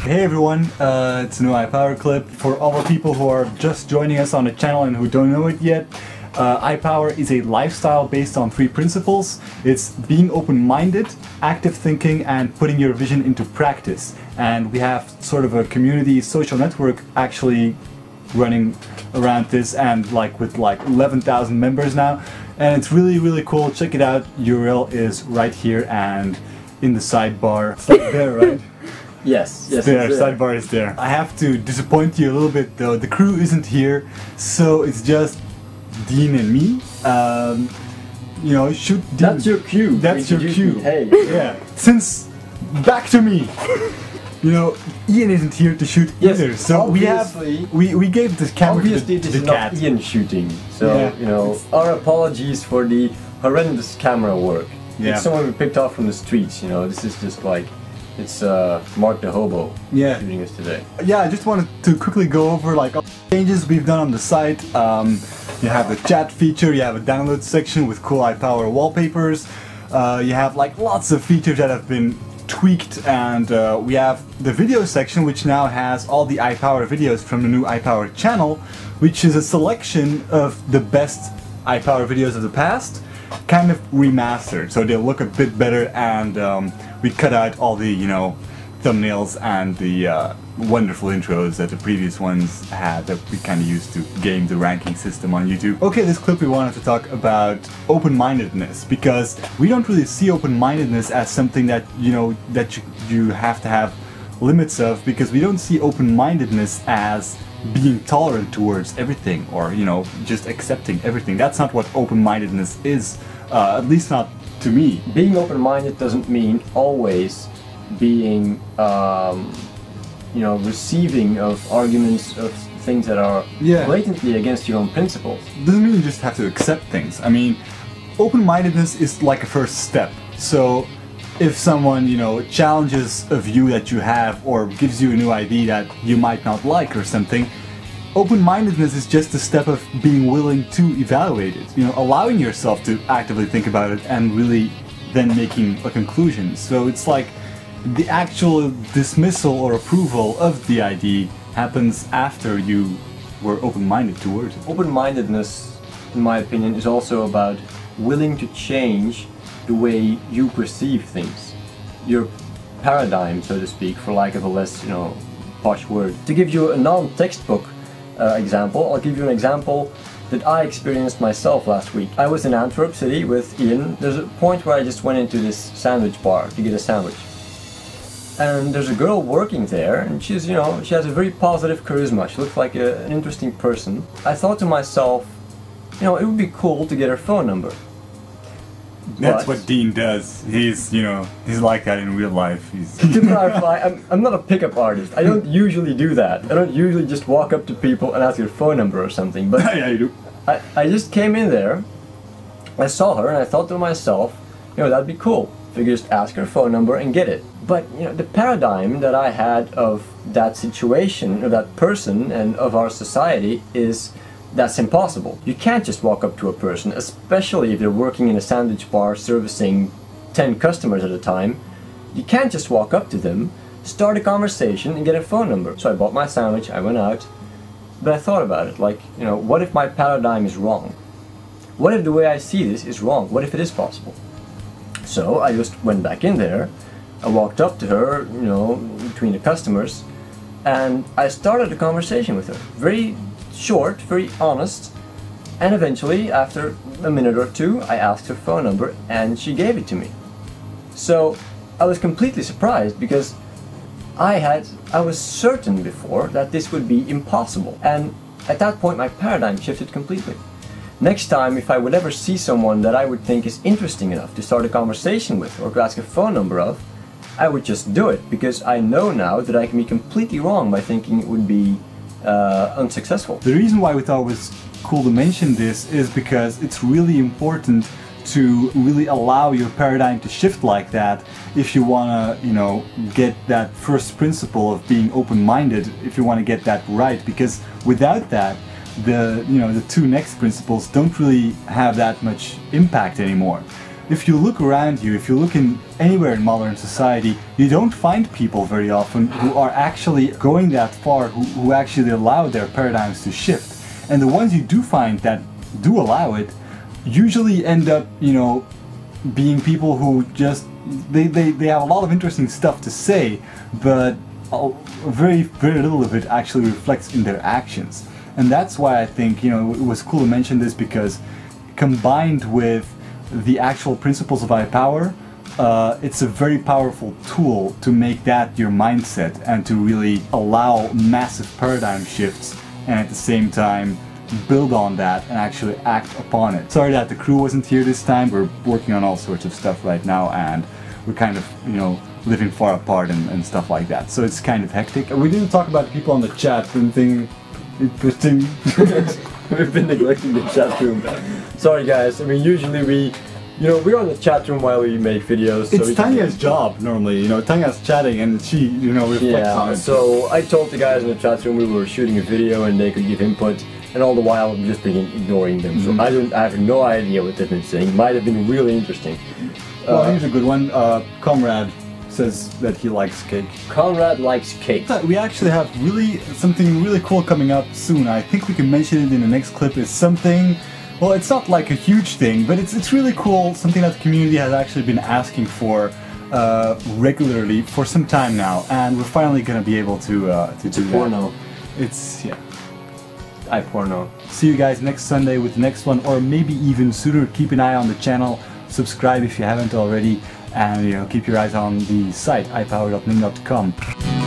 Hey everyone, it's a new iPower clip. For all the people who are just joining us on the channel and who don't know it yet, iPower is a lifestyle based on 3 principles. It's being open-minded, active thinking, and putting your vision into practice. And we have sort of a community social network actually running around this, and with 11,000 members now. And it's really cool. Check it out. URL is right here and in the sidebar. It's like there, right? Yes, there, sidebar is there. I have to disappoint you a little bit though. The crew isn't here, so it's just Dean and me. You know, shoot Dean. That's your cue. That's your cue. Me. Hey. Yeah. Since back to me. You know, Ian isn't here to shoot either, so we gave this camera to the this is cat. not Ian shooting, so yeah, you know, our apologies for the horrendous camera work. Yeah. It's someone we picked up from the streets. You know, this is just like it's Mark the Hobo shooting us today. Yeah, I just wanted to quickly go over all the changes we've done on the site. You have the chat feature, you have a download section with cool iPower wallpapers. You have lots of features that have been tweaked, and we have the video section, which now has all the iPower videos from the new iPower channel, which is a selection of the best iPower videos of the past, kind of remastered, so they'll look a bit better, and we cut out all the, you know, thumbnails and the wonderful intros that the previous ones had that we kind of used to game the ranking system on YouTube. Okay, this clip we wanted to talk about open-mindedness, because we don't really see open-mindedness as something that, you know, that you have to have limits of, because we don't see open-mindedness as being tolerant towards everything, or, you know, just accepting everything. That's not what open-mindedness is, at least not to me. Being open-minded doesn't mean always being you know, receiving of arguments of things that are blatantly against your own principles. Doesn't mean you just have to accept things. I mean, open-mindedness is like a first step. So if someone, you know, challenges a view that you have or gives you a new idea that you might not like or something, open-mindedness is just a step of being willing to evaluate it, you know, allowing yourself to actively think about it and really then making a conclusion. So it's like the actual dismissal or approval of the idea happens after you were open-minded towards it. Open-mindedness, in my opinion, is also about willing to change the way you perceive things. Your paradigm, so to speak, for lack of a less, you know, posh word. To give you a non-textbook example, I'll give you an example that I experienced myself last week. I was in Antwerp City with Ian. There's a point where I just went into this sandwich bar to get a sandwich. And there's a girl working there, and she's, you know, she has a very positive charisma. She looks like an interesting person. I thought to myself, you know, it would be cool to get her phone number. That's what Dean does. He's, you know, he's like that in real life. To clarify, I'm not a pickup artist. I don't usually do that. I don't usually just walk up to people and ask their phone number or something. But yeah, you do. I just came in there, I saw her, and I thought to myself, you know, that'd be cool. Figure just ask her phone number and get it. But, you know, the paradigm that I had of that situation, or that person, and of our society is that's impossible. You can't just walk up to a person, especially if they're working in a sandwich bar servicing 10 customers at a time. You can't just walk up to them, start a conversation, and get a phone number. So I bought my sandwich, I went out, but I thought about it, like, you know, what if my paradigm is wrong? What if the way I see this is wrong? What if it is possible? So I just went back in there, I walked up to her, you know, between the customers, and I started a conversation with her. Very short, very honest, and eventually, after a minute or two, I asked her phone number and she gave it to me. So I was completely surprised, because I was certain before that this would be impossible, and at that point my paradigm shifted completely. Next time, if I would ever see someone that I would think is interesting enough to start a conversation with or to ask a phone number of, I would just do it, because I know now that I can be completely wrong by thinking it would be unsuccessful. The reason why we thought it was cool to mention this is because it's really important to really allow your paradigm to shift like that if you want to, you know, get that first principle of being open-minded, if you want to get that right, because without that, the 2 next principles don't really have that much impact anymore. if you look around you, if you look in anywhere in modern society, you don't find people very often who are actually going that far, who actually allow their paradigms to shift. And the ones you do find that do allow it usually end up, you know, being people who just they have a lot of interesting stuff to say, but very little of it actually reflects in their actions. And that's why I think, you know, it was cool to mention this, because combined with the actual principles of high power, it's a very powerful tool to make that your mindset and to really allow massive paradigm shifts, and at the same time build on that and actually act upon it. Sorry that the crew wasn't here this time. We're working on all sorts of stuff right now, and we're kind of, you know, living far apart and stuff like that. So it's kind of hectic. We didn't talk about the people on the chat, anything interesting. We've been neglecting the chat room. Sorry guys, I mean usually we're on the chat room while we make videos. It's Tanya's job normally, you know, Tanya's chatting and she, you know, reflects on it. So I told the guys in the chat room we were shooting a video and they could give input, and all the while I'm just been ignoring them. So I have no idea what they've been saying. Might have been really interesting. Well, here's a good one. Comrade says that he likes cake. Conrad likes cake. We actually have something really cool coming up soon. I think we can mention it in the next clip. It's something, well, it's not like a huge thing, but it's really cool. Something that the community has actually been asking for regularly for some time now, and we're finally gonna be able to do that. Porno. It's, yeah. I porno. See you guys next Sunday with the next one, or maybe even sooner. Keep an eye on the channel. Subscribe if you haven't already, and, you know, keep your eyes on the site ipower.ning.com.